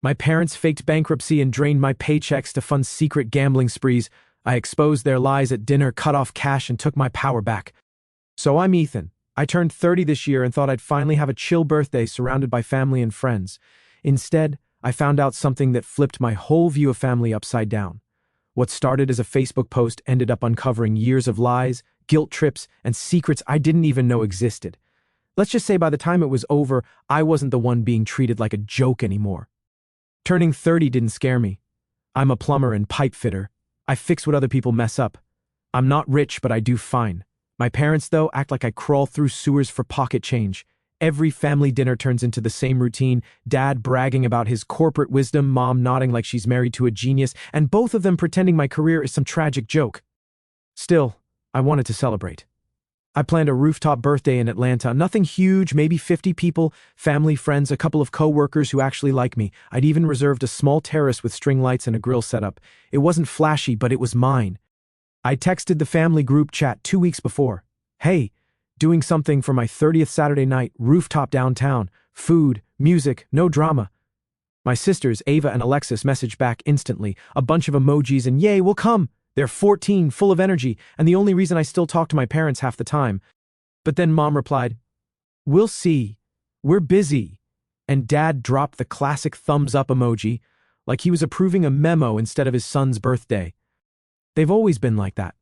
My parents faked bankruptcy and drained my paychecks to fund secret gambling sprees. I exposed their lies at dinner, cut off cash, and took my power back. So I'm Ethan. I turned 30 this year and thought I'd finally have a chill birthday surrounded by family and friends. Instead, I found out something that flipped my whole view of family upside down. What started as a Facebook post ended up uncovering years of lies, guilt trips, and secrets I didn't even know existed. Let's just say by the time it was over, I wasn't the one being treated like a joke anymore. Turning 30 didn't scare me. I'm a plumber and pipe fitter. I fix what other people mess up. I'm not rich, but I do fine. My parents, though, act like I crawl through sewers for pocket change. Every family dinner turns into the same routine, dad bragging about his corporate wisdom, mom nodding like she's married to a genius, and both of them pretending my career is some tragic joke. Still, I wanted to celebrate. I planned a rooftop birthday in Atlanta, nothing huge, maybe 50 people, family, friends, a couple of co-workers who actually like me. I'd even reserved a small terrace with string lights and a grill setup. It wasn't flashy, but it was mine. I texted the family group chat 2 weeks before. Hey, doing something for my 30th Saturday night, rooftop downtown, food, music, no drama. My sisters, Ava and Alexis, messaged back instantly, a bunch of emojis and yay, we'll come. They're 14, full of energy, and the only reason I still talk to my parents half the time. But then mom replied, we'll see. We're busy. And dad dropped the classic thumbs up emoji, like he was approving a memo instead of his son's birthday. They've always been like that.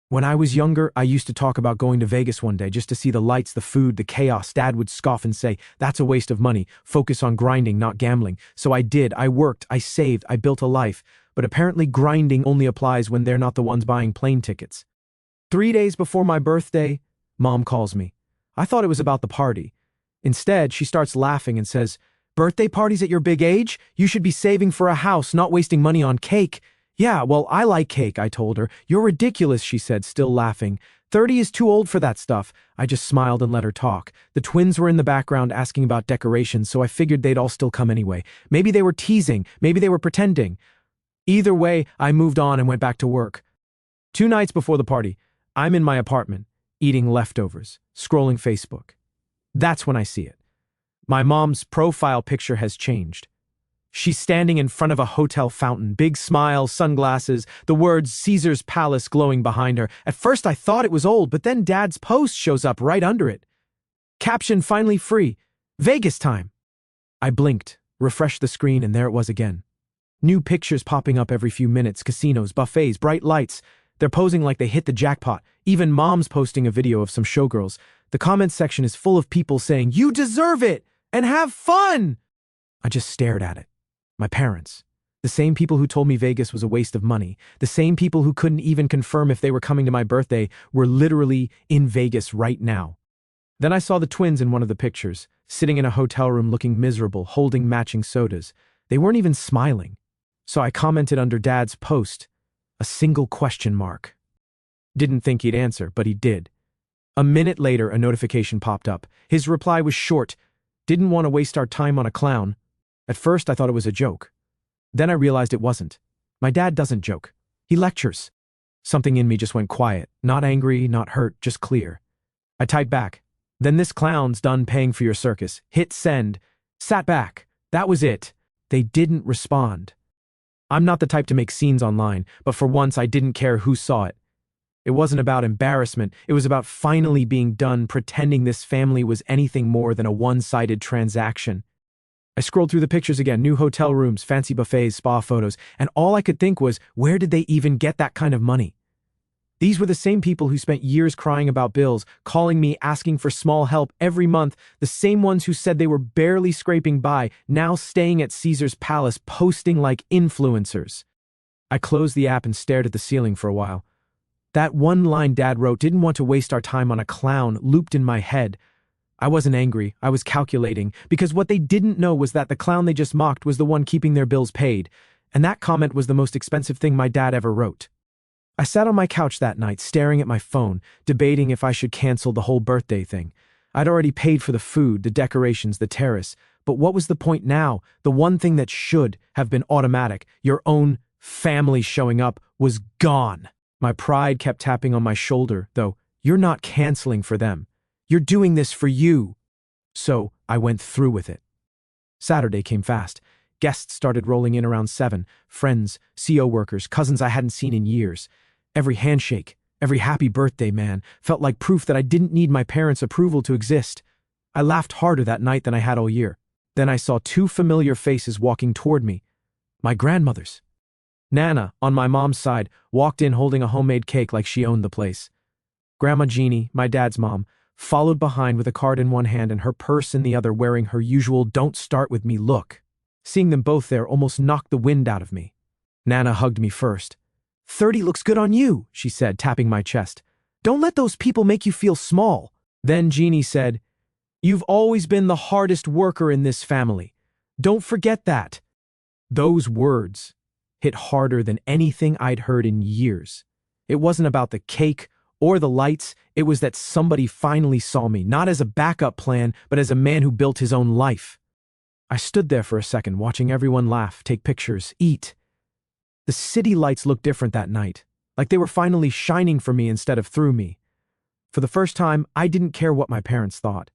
When I was younger, I used to talk about going to Vegas one day just to see the lights, the food, the chaos. Dad would scoff and say, that's a waste of money. Focus on grinding, not gambling. So I did. I worked. I saved. I built a life. But apparently grinding only applies when they're not the ones buying plane tickets. 3 days before my birthday, mom calls me. I thought it was about the party. Instead, she starts laughing and says, birthday parties at your big age? You should be saving for a house, not wasting money on cake. Yeah, well, I like cake, I told her. You're ridiculous, she said, still laughing. 30 is too old for that stuff. I just smiled and let her talk. The twins were in the background asking about decorations, so I figured they'd all still come anyway. Maybe they were teasing, maybe they were pretending. Either way, I moved on and went back to work. 2 nights before the party, I'm in my apartment, eating leftovers, scrolling Facebook. That's when I see it. My mom's profile picture has changed. She's standing in front of a hotel fountain, big smile, sunglasses, the words Caesar's Palace glowing behind her. At first I thought it was old, but then Dad's post shows up right under it. Caption finally free. Vegas time. I blinked, refreshed the screen, and there it was again. New pictures popping up every few minutes, casinos, buffets, bright lights. They're posing like they hit the jackpot. Even mom's posting a video of some showgirls. The comments section is full of people saying, you deserve it, and have fun. I just stared at it. My parents. The same people who told me Vegas was a waste of money. The same people who couldn't even confirm if they were coming to my birthday were literally in Vegas right now. Then I saw the twins in one of the pictures, sitting in a hotel room looking miserable, holding matching sodas. They weren't even smiling. So I commented under Dad's post, a single question mark. Didn't think he'd answer, but he did. A minute later, a notification popped up. His reply was short. Didn't want to waste our time on a clown. At first, I thought it was a joke. Then I realized it wasn't. My dad doesn't joke. He lectures. Something in me just went quiet. Not angry, not hurt, just clear. I typed back. Then this clown's done paying for your circus. Hit send. Sat back. That was it. They didn't respond. I'm not the type to make scenes online, but for once I didn't care who saw it. It wasn't about embarrassment. It was about finally being done pretending this family was anything more than a one-sided transaction. I scrolled through the pictures again, new hotel rooms, fancy buffets, spa photos, and all I could think was, where did they even get that kind of money? These were the same people who spent years crying about bills, calling me, asking for small help every month, the same ones who said they were barely scraping by, now staying at Caesar's Palace, posting like influencers. I closed the app and stared at the ceiling for a while. That one line Dad wrote, didn't want to waste our time on a clown, looped in my head. I wasn't angry, I was calculating, because what they didn't know was that the clown they just mocked was the one keeping their bills paid, and that comment was the most expensive thing my dad ever wrote. I sat on my couch that night, staring at my phone, debating if I should cancel the whole birthday thing. I'd already paid for the food, the decorations, the terrace, but what was the point now? The one thing that should have been automatic, your own family showing up, was gone. My pride kept tapping on my shoulder, though. You're not canceling for them. You're doing this for you. So I went through with it. Saturday came fast. Guests started rolling in around 7. Friends, CO workers, cousins I hadn't seen in years. Every handshake, every happy birthday, man, felt like proof that I didn't need my parents' approval to exist. I laughed harder that night than I had all year. Then I saw two familiar faces walking toward me. My grandmothers. Nana, on my mom's side, walked in holding a homemade cake like she owned the place. Grandma Jeannie, my dad's mom, followed behind with a card in one hand and her purse in the other, wearing her usual "don't start with me" look. Seeing them both there almost knocked the wind out of me. Nana hugged me first. "30 looks good on you," she said, tapping my chest. "Don't let those people make you feel small." Then Jeannie said, "You've always been the hardest worker in this family. Don't forget that." Those words hit harder than anything I'd heard in years. It wasn't about the cake or the lights, it was that somebody finally saw me, not as a backup plan, but as a man who built his own life. I stood there for a second, watching everyone laugh, take pictures, eat. The city lights looked different that night, like they were finally shining for me instead of through me. For the first time, I didn't care what my parents thought.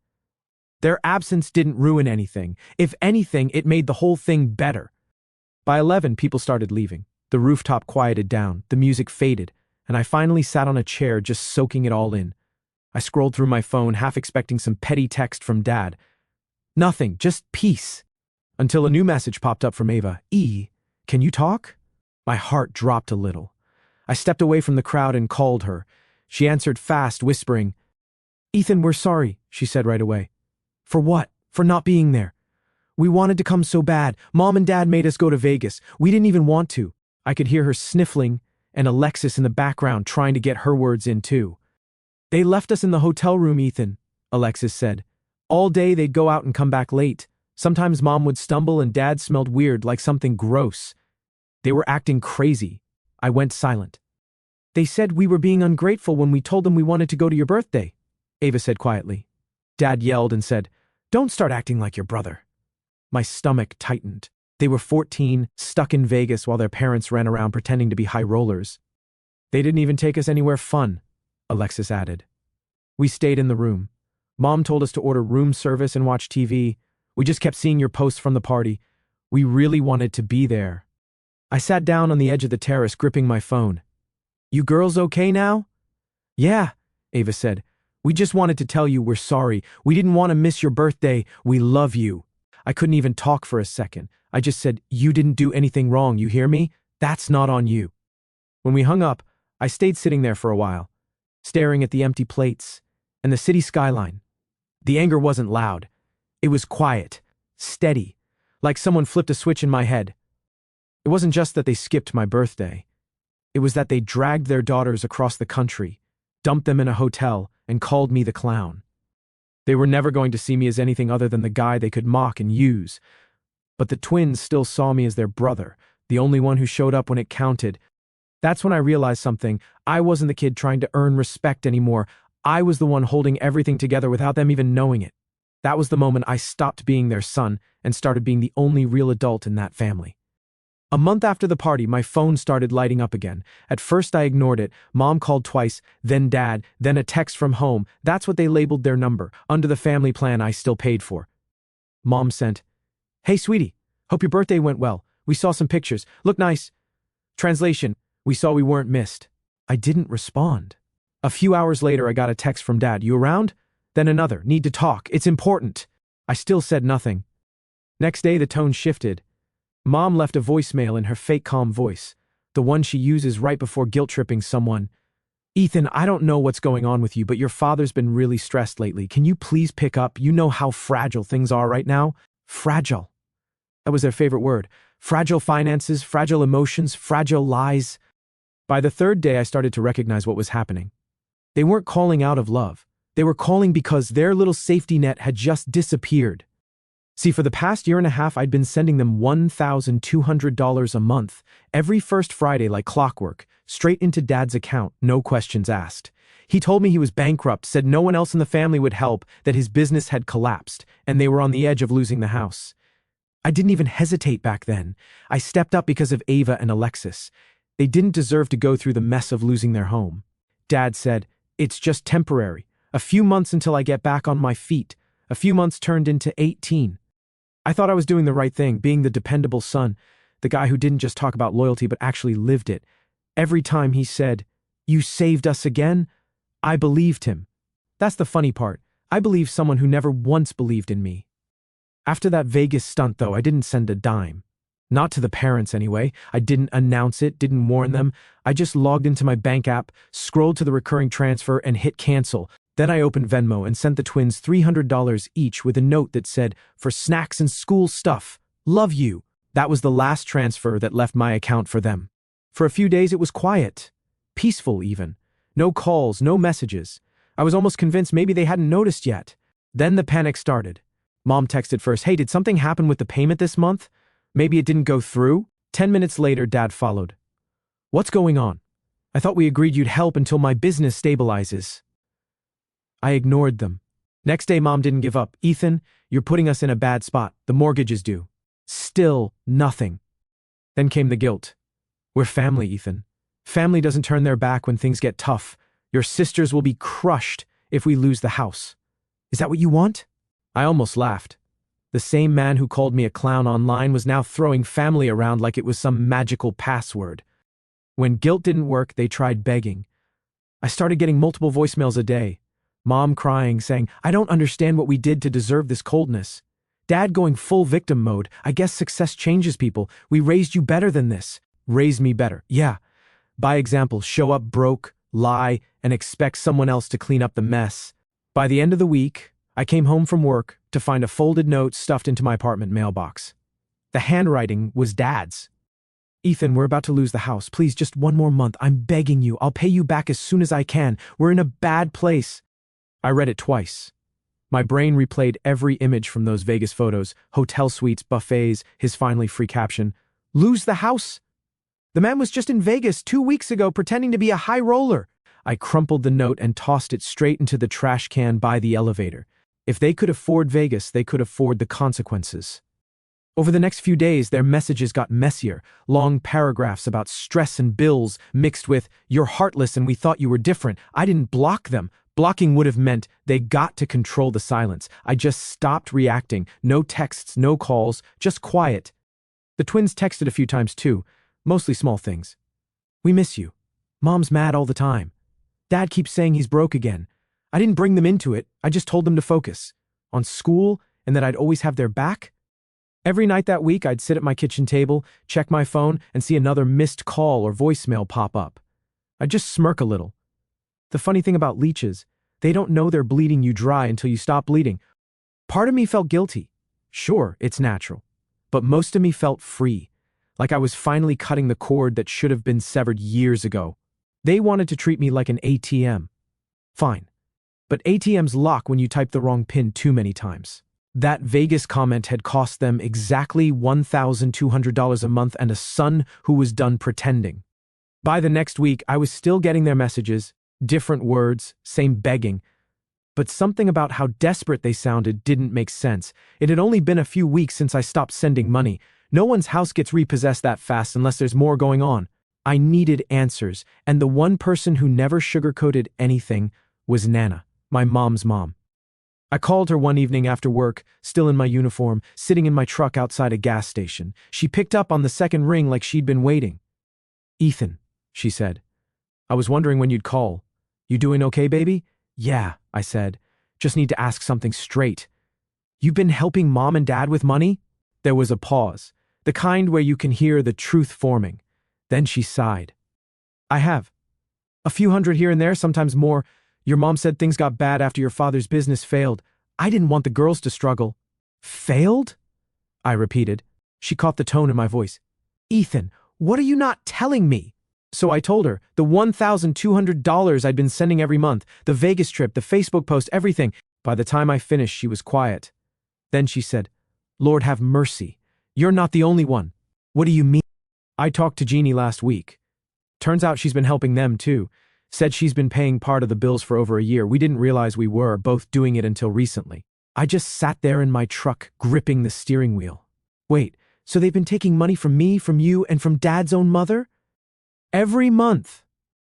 Their absence didn't ruin anything. If anything, it made the whole thing better. By 11, people started leaving. The rooftop quieted down, the music faded, and I finally sat on a chair just soaking it all in. I scrolled through my phone, half expecting some petty text from Dad. Nothing, just peace. Until a new message popped up from Ava. Can you talk?" My heart dropped a little. I stepped away from the crowd and called her. She answered fast, whispering, "Ethan, we're sorry," she said right away. "For what? For not being there. We wanted to come so bad. Mom and Dad made us go to Vegas. We didn't even want to." I could hear her sniffling and Alexis in the background trying to get her words in too. "They left us in the hotel room, Ethan," Alexis said. "All day they'd go out and come back late. Sometimes Mom would stumble and Dad smelled weird, like something gross. They were acting crazy." I went silent. "They said we were being ungrateful when we told them we wanted to go to your birthday," Ava said quietly. Dad yelled and said, "Don't start acting like your brother." My stomach tightened. They were 14, stuck in Vegas while their parents ran around pretending to be high rollers. "They didn't even take us anywhere fun," Alexis added. We stayed in the room. Mom told us to order room service and watch TV. We just kept seeing your posts from the party. We really wanted to be there. I sat down on the edge of the terrace, gripping my phone. "You girls okay now?" "Yeah," Ava said. "We just wanted to tell you we're sorry. We didn't want to miss your birthday. We love you." I couldn't even talk for a second. I just said, "You didn't do anything wrong, you hear me? That's not on you." When we hung up, I stayed sitting there for a while, staring at the empty plates and the city skyline. The anger wasn't loud. It was quiet, steady, like someone flipped a switch in my head. It wasn't just that they skipped my birthday. It was that they dragged their daughters across the country, dumped them in a hotel, and called me the clown. They were never going to see me as anything other than the guy they could mock and use. But the twins still saw me as their brother, the only one who showed up when it counted. That's when I realized something. I wasn't the kid trying to earn respect anymore. I was the one holding everything together without them even knowing it. That was the moment I stopped being their son and started being the only real adult in that family. A month after the party, my phone started lighting up again. At first I ignored it. Mom called twice, then Dad, then a text from home. That's what they labeled their number, under the family plan I still paid for. Mom sent, "Hey sweetie, hope your birthday went well. We saw some pictures. Look nice." Translation, "We saw we weren't missed." I didn't respond. A few hours later I got a text from Dad, "You around?" Then another, "Need to talk. It's important." I still said nothing. Next day the tone shifted. Mom left a voicemail in her fake calm voice, the one she uses right before guilt-tripping someone. "Ethan, I don't know what's going on with you, but your father's been really stressed lately. Can you please pick up? You know how fragile things are right now." Fragile. That was their favorite word. Fragile finances, fragile emotions, fragile lies. By the third day, I started to recognize what was happening. They weren't calling out of love. They were calling because their little safety net had just disappeared. See, for the past year and a half, I'd been sending them $1,200 a month, every first Friday like clockwork, straight into Dad's account, no questions asked. He told me he was bankrupt, said no one else in the family would help, that his business had collapsed, and they were on the edge of losing the house. I didn't even hesitate back then. I stepped up because of Ava and Alexis. They didn't deserve to go through the mess of losing their home. Dad said, "It's just temporary. A few months until I get back on my feet." A few months turned into 18. I thought I was doing the right thing, being the dependable son, the guy who didn't just talk about loyalty but actually lived it. Every time he said, "You saved us again," I believed him. That's the funny part. I believed someone who never once believed in me. After that Vegas stunt, though, I didn't send a dime. Not to the parents, anyway. I didn't announce it, didn't warn them. I just logged into my bank app, scrolled to the recurring transfer, and hit cancel. Then I opened Venmo and sent the twins $300 each with a note that said, "For snacks and school stuff. Love you." That was the last transfer that left my account for them. For a few days it was quiet. Peaceful, even. No calls, no messages. I was almost convinced maybe they hadn't noticed yet. Then the panic started. Mom texted first, "Hey, did something happen with the payment this month? Maybe it didn't go through?" 10 minutes later, Dad followed. "What's going on? I thought we agreed you'd help until my business stabilizes." I ignored them. Next day, Mom didn't give up. "Ethan, you're putting us in a bad spot. The mortgage is due." Still nothing. Then came the guilt. "We're family, Ethan. Family doesn't turn their back when things get tough. Your sisters will be crushed if we lose the house. Is that what you want?" I almost laughed. The same man who called me a clown online was now throwing family around like it was some magical password. When guilt didn't work, they tried begging. I started getting multiple voicemails a day. Mom crying, saying, "I don't understand what we did to deserve this coldness." Dad going full victim mode. "I guess success changes people. We raised you better than this." Raised me better. Yeah. By example, show up broke, lie, and expect someone else to clean up the mess. By the end of the week, I came home from work to find a folded note stuffed into my apartment mailbox. The handwriting was Dad's. "Ethan, we're about to lose the house. Please, just one more month. I'm begging you. I'll pay you back as soon as I can. We're in a bad place." I read it twice. My brain replayed every image from those Vegas photos, hotel suites, buffets, his finally free caption, "Lose the house? The man was just in Vegas 2 weeks ago pretending to be a high roller." I crumpled the note and tossed it straight into the trash can by the elevator. If they could afford Vegas, they could afford the consequences. Over the next few days, their messages got messier, long paragraphs about stress and bills mixed with, "You're heartless and we thought you were different." I didn't block them. Blocking would have meant they got to control the silence. I just stopped reacting. No texts, no calls, just quiet. The twins texted a few times too, mostly small things. "We miss you. Mom's mad all the time. Dad keeps saying he's broke again." I didn't bring them into it. I just told them to focus on school and that I'd always have their back. Every night that week, I'd sit at my kitchen table, check my phone, and see another missed call or voicemail pop up. I'd just smirk a little. The funny thing about leeches, they don't know they're bleeding you dry until you stop bleeding. Part of me felt guilty. Sure, it's natural. But most of me felt free, like I was finally cutting the cord that should have been severed years ago. They wanted to treat me like an ATM. Fine. But ATMs lock when you type the wrong PIN too many times. That Vegas comment had cost them exactly $1,200 a month and a son who was done pretending. By the next week, I was still getting their messages, different words, same begging. But something about how desperate they sounded didn't make sense. It had only been a few weeks since I stopped sending money. No one's house gets repossessed that fast unless there's more going on. I needed answers, and the one person who never sugarcoated anything was Nana, my mom's mom. I called her one evening after work, still in my uniform, sitting in my truck outside a gas station. She picked up on the second ring like she'd been waiting. "Ethan," she said, "I was wondering when you'd call. You doing okay, baby?" "Yeah," I said. "Just need to ask something straight. You been helping Mom and Dad with money?" There was a pause, the kind where you can hear the truth forming. Then she sighed. "I have. A few hundred here and there, sometimes more. Your mom said things got bad after your father's business failed. I didn't want the girls to struggle." "Failed?" I repeated. She caught the tone in my voice. "Ethan, what are you not telling me?" So I told her, the $1,200 I'd been sending every month, the Vegas trip, the Facebook post, everything. By the time I finished, she was quiet. Then she said, "Lord have mercy. You're not the only one." "What do you mean?" "I talked to Jeannie last week. Turns out she's been helping them too. Said she's been paying part of the bills for over a year. We didn't realize we were both doing it until recently." I just sat there in my truck, gripping the steering wheel. "Wait, so they've been taking money from me, from you, and from Dad's own mother?" "Every month,"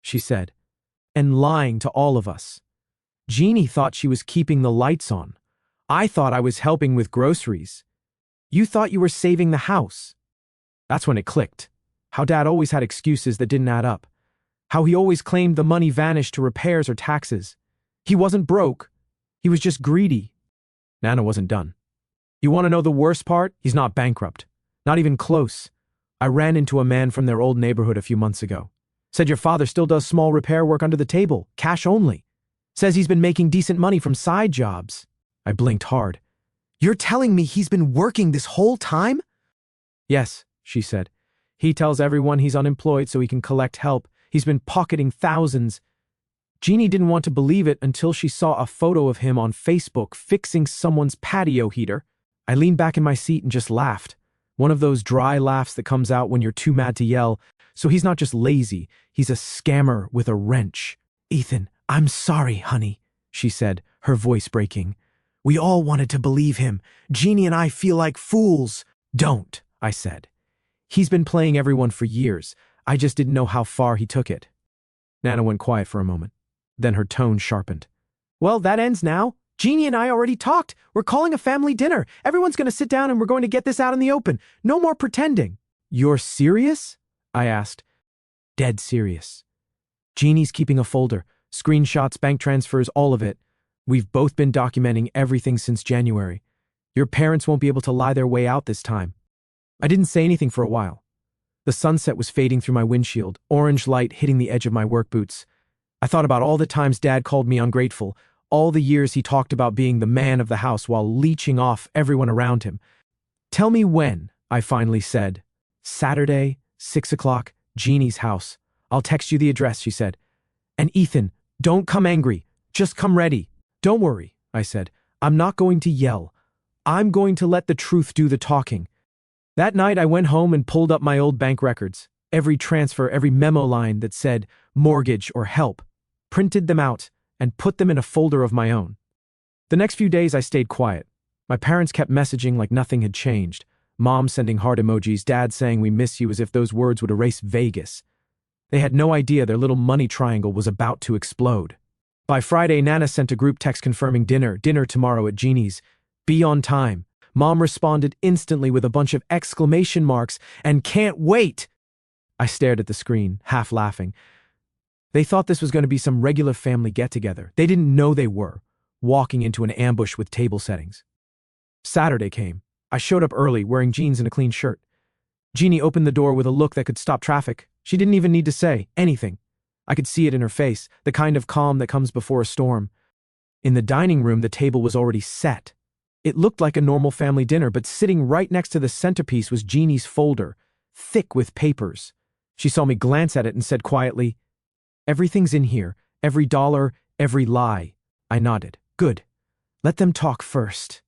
she said, "and lying to all of us. Jeannie thought she was keeping the lights on. I thought I was helping with groceries. You thought you were saving the house. That's when it clicked. How Dad always had excuses that didn't add up. How he always claimed the money vanished to repairs or taxes. He wasn't broke. He was just greedy. Nana wasn't done. You want to know the worst part? He's not bankrupt. Not even close. I ran into a man from their old neighborhood a few months ago. Said your father still does small repair work under the table, cash only. Says he's been making decent money from side jobs. I blinked hard. You're telling me he's been working this whole time? Yes, she said. He tells everyone he's unemployed so he can collect help. He's been pocketing thousands. Jeannie didn't want to believe it until she saw a photo of him on Facebook fixing someone's patio heater. I leaned back in my seat and just laughed. One of those dry laughs that comes out when you're too mad to yell. So he's not just lazy, he's a scammer with a wrench. Ethan, I'm sorry, honey, she said, her voice breaking. We all wanted to believe him. Jeannie and I feel like fools. Don't, I said. He's been playing everyone for years. I just didn't know how far he took it. Nana went quiet for a moment. Then her tone sharpened. Well, that ends now. Jeannie and I already talked. We're calling a family dinner. Everyone's going to sit down and we're going to get this out in the open. No more pretending. You're serious? I asked. Dead serious. Jeannie's keeping a folder. Screenshots, bank transfers, all of it. We've both been documenting everything since January. Your parents won't be able to lie their way out this time. I didn't say anything for a while. The sunset was fading through my windshield, orange light hitting the edge of my work boots. I thought about all the times Dad called me ungrateful, all the years he talked about being the man of the house while leeching off everyone around him. Tell me when, I finally said. Saturday, 6 o'clock, Jeannie's house. I'll text you the address, she said. And Ethan, don't come angry. Just come ready. Don't worry, I said. I'm not going to yell. I'm going to let the truth do the talking. That night I went home and pulled up my old bank records. Every transfer, every memo line that said mortgage or help. Printed them out and put them in a folder of my own. The next few days I stayed quiet. My parents kept messaging like nothing had changed. Mom sending heart emojis, Dad saying we miss you as if those words would erase Vegas. They had no idea their little money triangle was about to explode. By Friday, Nana sent a group text confirming dinner tomorrow at Jeannie's. Be on time. Mom responded instantly with a bunch of exclamation marks and can't wait. I stared at the screen, half laughing. They thought this was going to be some regular family get-together. They didn't know they were, walking into an ambush with table settings. Saturday came. I showed up early, wearing jeans and a clean shirt. Jeannie opened the door with a look that could stop traffic. She didn't even need to say anything. I could see it in her face, the kind of calm that comes before a storm. In the dining room, the table was already set. It looked like a normal family dinner, but sitting right next to the centerpiece was Jeannie's folder, thick with papers. She saw me glance at it and said quietly, Everything's in here, every dollar, every lie. I nodded. Good. Let them talk first.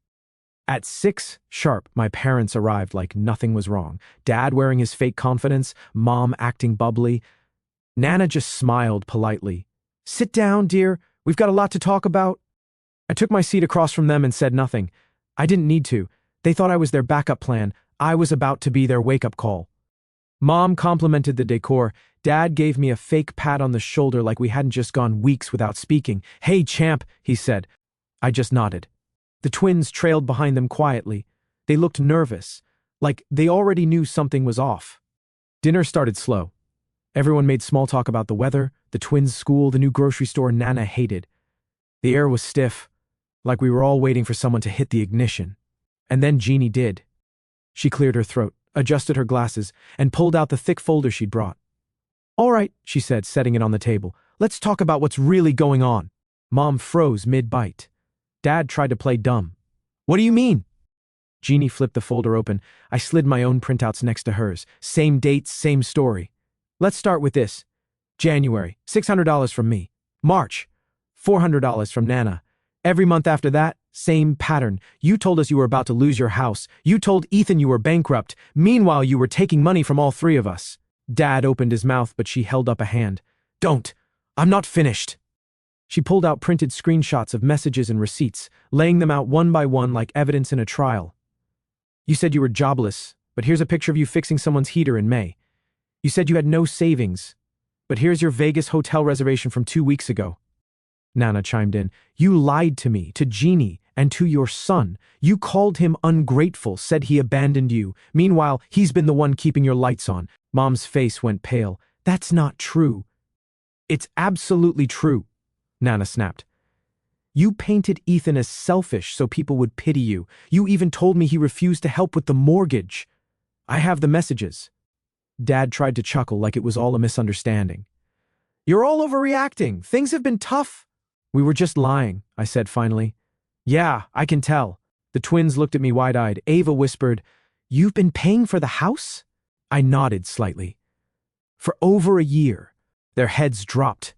At 6 sharp, my parents arrived like nothing was wrong. Dad wearing his fake confidence, Mom acting bubbly. Nana just smiled politely. Sit down, dear. We've got a lot to talk about. I took my seat across from them and said nothing. I didn't need to. They thought I was their backup plan. I was about to be their wake-up call. Mom complimented the decor. Dad gave me a fake pat on the shoulder like we hadn't just gone weeks without speaking. Hey, champ, he said. I just nodded. The twins trailed behind them quietly. They looked nervous, like they already knew something was off. Dinner started slow. Everyone made small talk about the weather, the twins' school, the new grocery store Nana hated. The air was stiff, like we were all waiting for someone to hit the ignition. And then Jeannie did. She cleared her throat, adjusted her glasses, and pulled out the thick folder she'd brought. All right, she said, setting it on the table. Let's talk about what's really going on. Mom froze mid-bite. Dad tried to play dumb. What do you mean? Jeannie flipped the folder open. I slid my own printouts next to hers. Same dates, same story. Let's start with this. January, $600 from me. March, $400 from Nana. Every month after that, same pattern. You told us you were about to lose your house. You told Ethan you were bankrupt. Meanwhile, you were taking money from all three of us. Dad opened his mouth, but she held up a hand. Don't. I'm not finished. She pulled out printed screenshots of messages and receipts, laying them out one by one like evidence in a trial. You said you were jobless, but here's a picture of you fixing someone's heater in May. You said you had no savings, but here's your Vegas hotel reservation from 2 weeks ago. Nana chimed in. You lied to me, to Jeannie, And to your son, you called him ungrateful, said he abandoned you. Meanwhile, he's been the one keeping your lights on. Mom's face went pale. That's not true. It's absolutely true, Nana snapped. You painted Ethan as selfish so people would pity you. You even told me he refused to help with the mortgage. I have the messages. Dad tried to chuckle like it was all a misunderstanding. You're all overreacting. Things have been tough. We were just lying, I said finally. Yeah, I can tell. The twins looked at me wide-eyed. Ava whispered, You've been paying for the house? I nodded slightly. For over a year. Their heads dropped.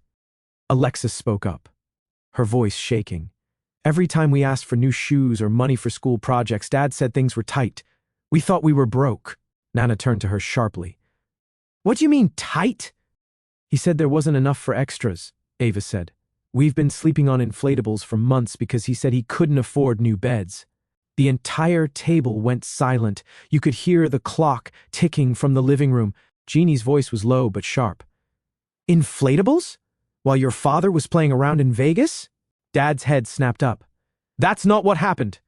Alexis spoke up, her voice shaking. Every time we asked for new shoes or money for school projects, Dad said things were tight. We thought we were broke. Nana turned to her sharply. What do you mean, tight? He said there wasn't enough for extras, Ava said. We've been sleeping on inflatables for months because he said he couldn't afford new beds. The entire table went silent. You could hear the clock ticking from the living room. Jeannie's voice was low but sharp. Inflatables? While your father was playing around in Vegas? Dad's head snapped up. That's not what happened.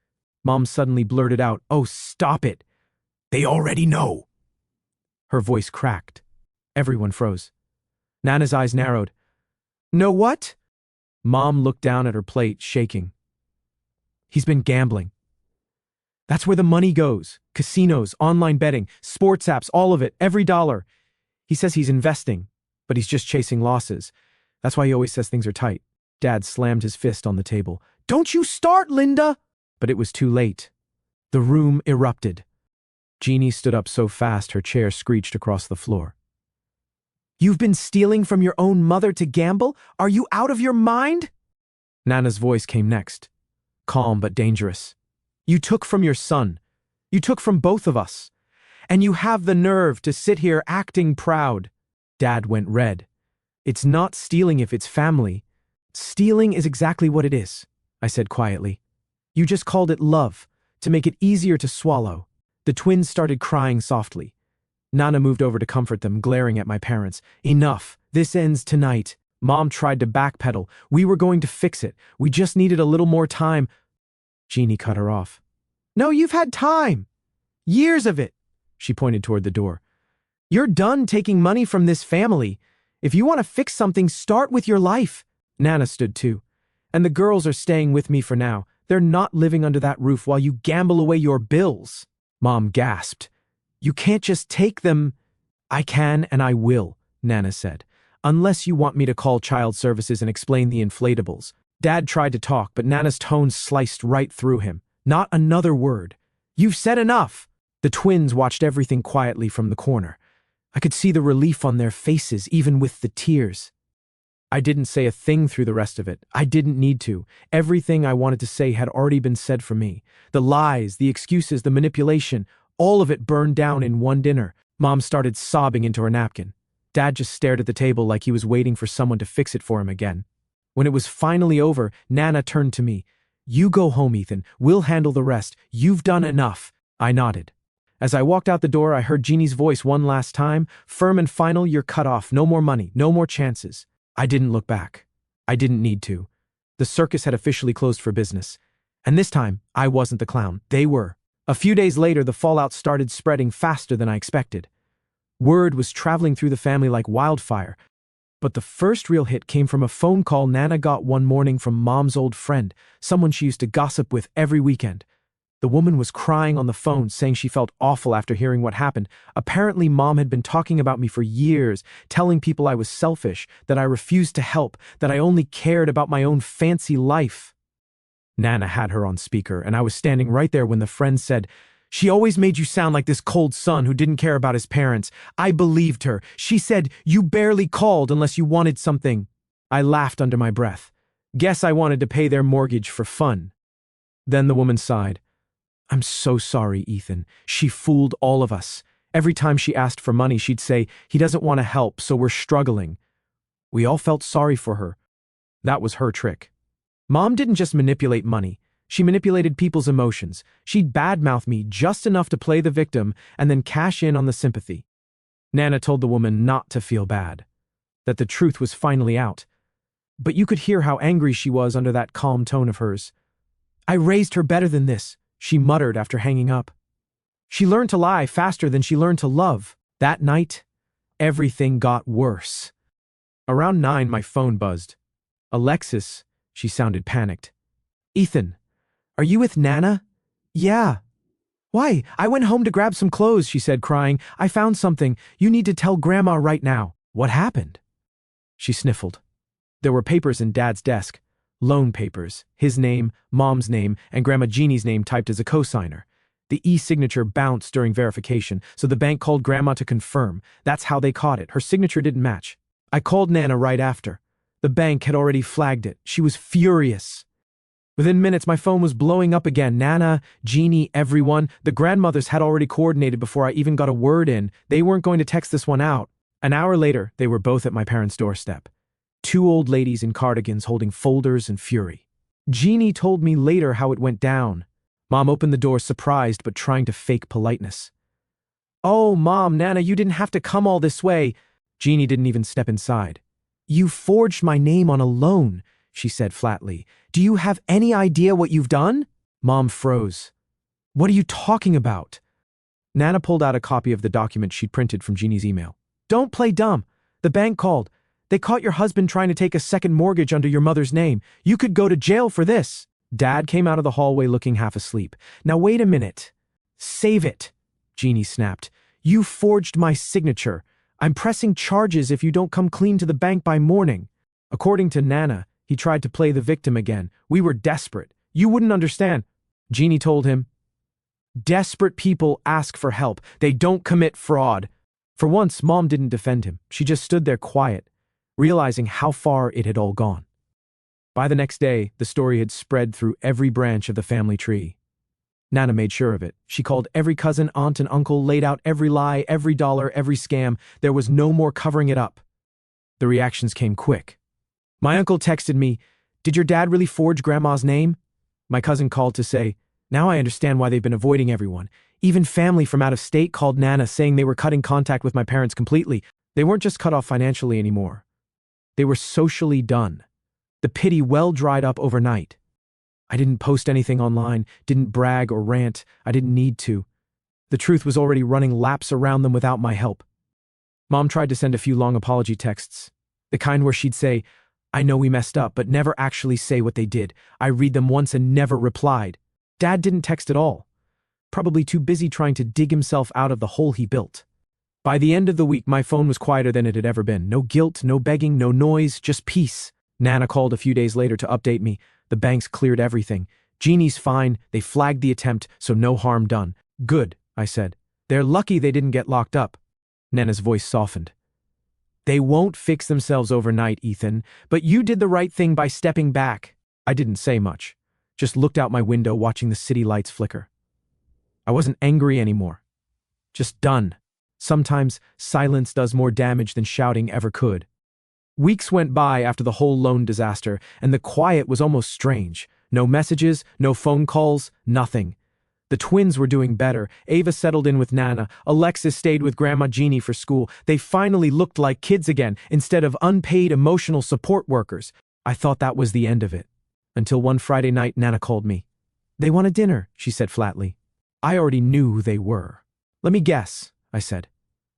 Mom suddenly blurted out, Oh, stop it. They already know. Her voice cracked. Everyone froze. Nana's eyes narrowed. Know what? Mom looked down at her plate, shaking. He's been gambling. That's where the money goes. Casinos, online betting, sports apps, all of it, every dollar. He says he's investing, but he's just chasing losses. That's why he always says things are tight. Dad slammed his fist on the table. Don't you start, Linda! But it was too late. The room erupted. Jeannie stood up so fast her chair screeched across the floor. You've been stealing from your own mother to gamble? Are you out of your mind? Nana's voice came next, calm but dangerous. You took from your son. You took from both of us. And you have the nerve to sit here acting proud. Dad went red. It's not stealing if it's family. Stealing is exactly what it is, I said quietly. You just called it love, to make it easier to swallow. The twins started crying softly. Nana moved over to comfort them, glaring at my parents. Enough. This ends tonight. Mom tried to backpedal. We were going to fix it. We just needed a little more time. Jeannie cut her off. No, you've had time. Years of it. She pointed toward the door. You're done taking money from this family. If you want to fix something, start with your life. Nana stood too. And the girls are staying with me for now. They're not living under that roof while you gamble away your bills. Mom gasped. You can't just take them. I can and I will, Nana said. Unless you want me to call child services and explain the inflatables. Dad tried to talk, but Nana's tone sliced right through him. Not another word. You've said enough. The twins watched everything quietly from the corner. I could see the relief on their faces, even with the tears. I didn't say a thing through the rest of it. I didn't need to. Everything I wanted to say had already been said for me. The lies, the excuses, the manipulation, all of it burned down in one dinner. Mom started sobbing into her napkin. Dad just stared at the table like he was waiting for someone to fix it for him again. When it was finally over, Nana turned to me. You go home, Ethan. We'll handle the rest. You've done enough. I nodded. As I walked out the door, I heard Jeannie's voice one last time. Firm and final, you're cut off. No more money. No more chances. I didn't look back. I didn't need to. The circus had officially closed for business. And this time, I wasn't the clown. They were. A few days later, the fallout started spreading faster than I expected. Word was traveling through the family like wildfire. But the first real hit came from a phone call Nana got one morning from Mom's old friend, someone she used to gossip with every weekend. The woman was crying on the phone, saying she felt awful after hearing what happened. Apparently, Mom had been talking about me for years, telling people I was selfish, that I refused to help, that I only cared about my own fancy life. Nana had her on speaker, and I was standing right there when the friend said, She always made you sound like this cold son who didn't care about his parents. I believed her. She said, you barely called unless you wanted something. I laughed under my breath. Guess I wanted to pay their mortgage for fun. Then the woman sighed. I'm so sorry, Ethan. She fooled all of us. Every time she asked for money, she'd say, he doesn't want to help, so we're struggling. We all felt sorry for her. That was her trick. Mom didn't just manipulate money. She manipulated people's emotions. She'd badmouth me just enough to play the victim and then cash in on the sympathy. Nana told the woman not to feel bad, that the truth was finally out. But you could hear how angry she was under that calm tone of hers. I raised her better than this, she muttered after hanging up. She learned to lie faster than she learned to love. That night, everything got worse. Around 9, my phone buzzed. Alexis, she sounded panicked. Ethan, are you with Nana? Yeah. Why? I went home to grab some clothes, she said, crying. I found something. You need to tell Grandma right now. What happened? She sniffled. There were papers in Dad's desk. Loan papers, his name, Mom's name, and Grandma Jeannie's name typed as a cosigner. The e-signature bounced during verification, so the bank called Grandma to confirm. That's how they caught it. Her signature didn't match. I called Nana right after. The bank had already flagged it. She was furious. Within minutes, my phone was blowing up again. Nana, Jeannie, everyone. The grandmothers had already coordinated before I even got a word in. They weren't going to text this one out. An hour later, they were both at my parents' doorstep. 2 old ladies in cardigans holding folders and fury. Jeannie told me later how it went down. Mom opened the door surprised but trying to fake politeness. Oh, Mom, Nana, you didn't have to come all this way. Jeannie didn't even step inside. You forged my name on a loan, she said flatly. Do you have any idea what you've done? Mom froze. What are you talking about? Nana pulled out a copy of the document she'd printed from Jeannie's email. Don't play dumb. The bank called. They caught your husband trying to take a second mortgage under your mother's name. You could go to jail for this. Dad came out of the hallway looking half asleep. Now wait a minute. Save it, Jeannie snapped. You forged my signature. I'm pressing charges if you don't come clean to the bank by morning. According to Nana, he tried to play the victim again. We were desperate. You wouldn't understand. Jeannie told him. Desperate people ask for help. They don't commit fraud. For once, Mom didn't defend him. She just stood there quiet, realizing how far it had all gone. By the next day, the story had spread through every branch of the family tree. Nana made sure of it. She called every cousin, aunt, and uncle, laid out every lie, every dollar, every scam. There was no more covering it up. The reactions came quick. My uncle texted me, "Did your dad really forge Grandma's name?" My cousin called to say, "Now I understand why they've been avoiding everyone." Even family from out of state called Nana saying they were cutting contact with my parents completely. They weren't just cut off financially anymore. They were socially done. The pity well dried up overnight. I didn't post anything online, didn't brag or rant. I didn't need to. The truth was already running laps around them without my help. Mom tried to send a few long apology texts, the kind where she'd say, "I know we messed up," but never actually say what they did. I read them once and never replied. Dad didn't text at all, probably too busy trying to dig himself out of the hole he built. By the end of the week, my phone was quieter than it had ever been. No guilt, no begging, no noise, just peace. Nana called a few days later to update me. The banks cleared everything. Jeannie's fine. They flagged the attempt, so no harm done. Good, I said. They're lucky they didn't get locked up. Nana's voice softened. They won't fix themselves overnight, Ethan, but you did the right thing by stepping back. I didn't say much, just looked out my window watching the city lights flicker. I wasn't angry anymore. Just done. Sometimes silence does more damage than shouting ever could. Weeks went by after the whole loan disaster, and the quiet was almost strange. No messages, no phone calls, nothing. The twins were doing better. Ava settled in with Nana. Alexis stayed with Grandma Jeannie for school. They finally looked like kids again, instead of unpaid emotional support workers. I thought that was the end of it. Until one Friday night, Nana called me. They want a dinner, she said flatly. I already knew who they were. Let me guess, I said.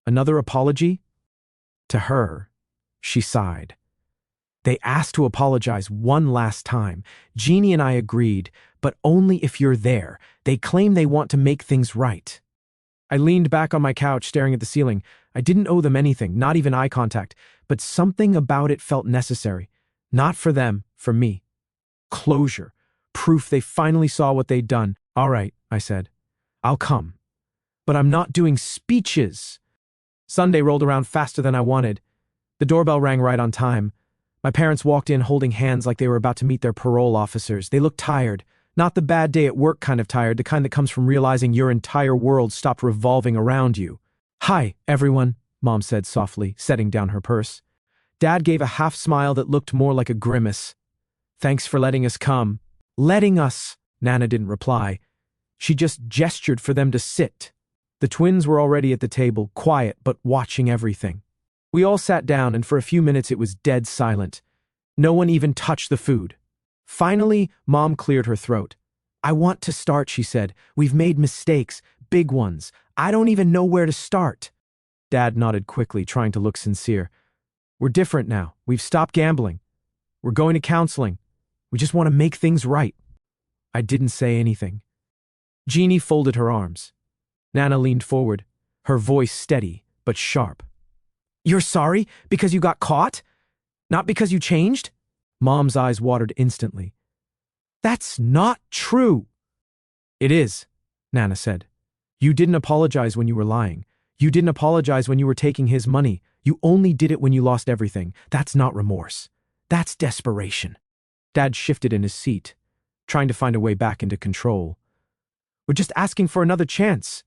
Another apology? To her. She sighed. They asked to apologize one last time. Jeannie and I agreed, but only if you're there. They claim they want to make things right. I leaned back on my couch, staring at the ceiling. I didn't owe them anything, not even eye contact, but something about it felt necessary. Not for them, for me. Closure. Proof they finally saw what they'd done. All right, I said. I'll come. But I'm not doing speeches. Sunday rolled around faster than I wanted. The doorbell rang right on time. My parents walked in holding hands like they were about to meet their parole officers. They looked tired. Not the bad day at work kind of tired, the kind that comes from realizing your entire world stopped revolving around you. Hi, everyone, Mom said softly, setting down her purse. Dad gave a half smile that looked more like a grimace. Thanks for letting us come. Letting us, Nana didn't reply. She just gestured for them to sit. The twins were already at the table, quiet but watching everything. We all sat down, and for a few minutes it was dead silent. No one even touched the food. Finally, Mom cleared her throat. I want to start, she said. We've made mistakes, big ones. I don't even know where to start. Dad nodded quickly, trying to look sincere. We're different now. We've stopped gambling. We're going to counseling. We just want to make things right. I didn't say anything. Jeannie folded her arms. Nana leaned forward, her voice steady but sharp. You're sorry because you got caught? Not because you changed? Mom's eyes watered instantly. That's not true. It is, Nana said. You didn't apologize when you were lying. You didn't apologize when you were taking his money. You only did it when you lost everything. That's not remorse. That's desperation. Dad shifted in his seat, trying to find a way back into control. We're just asking for another chance.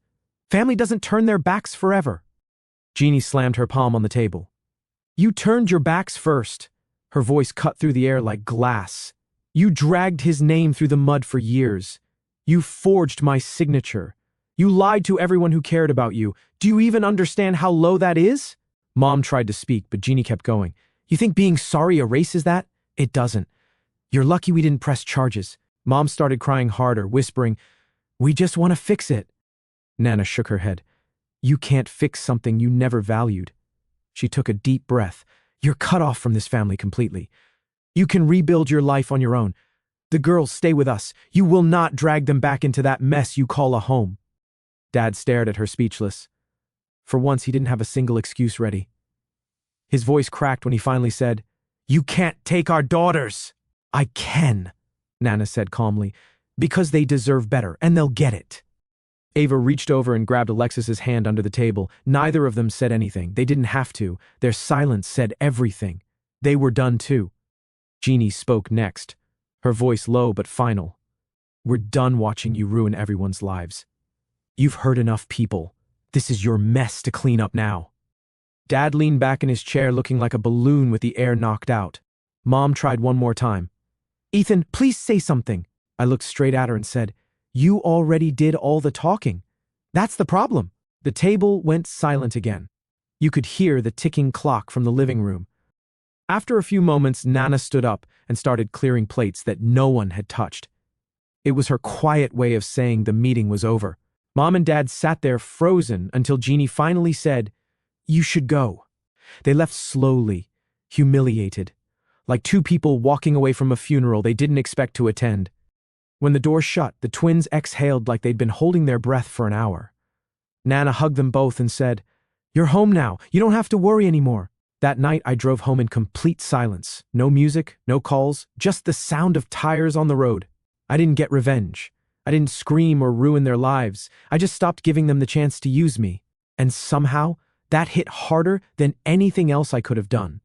Family doesn't turn their backs forever. Jeannie slammed her palm on the table. You turned your backs first. Her voice cut through the air like glass. You dragged his name through the mud for years. You forged my signature. You lied to everyone who cared about you. Do you even understand how low that is? Mom tried to speak, but Jeannie kept going. You think being sorry erases that? It doesn't. You're lucky we didn't press charges. Mom started crying harder, whispering, We just want to fix it. Nana shook her head. You can't fix something you never valued. She took a deep breath. You're cut off from this family completely. You can rebuild your life on your own. The girls stay with us. You will not drag them back into that mess you call a home. Dad stared at her speechless. For once, he didn't have a single excuse ready. His voice cracked when he finally said, You can't take our daughters. I can, Nana said calmly, because they deserve better, and they'll get it. Ava reached over and grabbed Alexis's hand under the table. Neither of them said anything. They didn't have to. Their silence said everything. They were done too. Jeannie spoke next, her voice low but final. We're done watching you ruin everyone's lives. You've hurt enough people. This is your mess to clean up now. Dad leaned back in his chair looking like a balloon with the air knocked out. Mom tried one more time. Ethan, please say something. I looked straight at her and said, You already did all the talking. That's the problem. The table went silent again. You could hear the ticking clock from the living room. After a few moments, Nana stood up and started clearing plates that no one had touched. It was her quiet way of saying the meeting was over. Mom and Dad sat there frozen until Jeannie finally said, You should go. They left slowly, humiliated, like two people walking away from a funeral they didn't expect to attend. When the door shut, the twins exhaled like they'd been holding their breath for an hour. Nana hugged them both and said, You're home now. You don't have to worry anymore. That night, I drove home in complete silence. No music, no calls, just the sound of tires on the road. I didn't get revenge. I didn't scream or ruin their lives. I just stopped giving them the chance to use me. And somehow, that hit harder than anything else I could have done.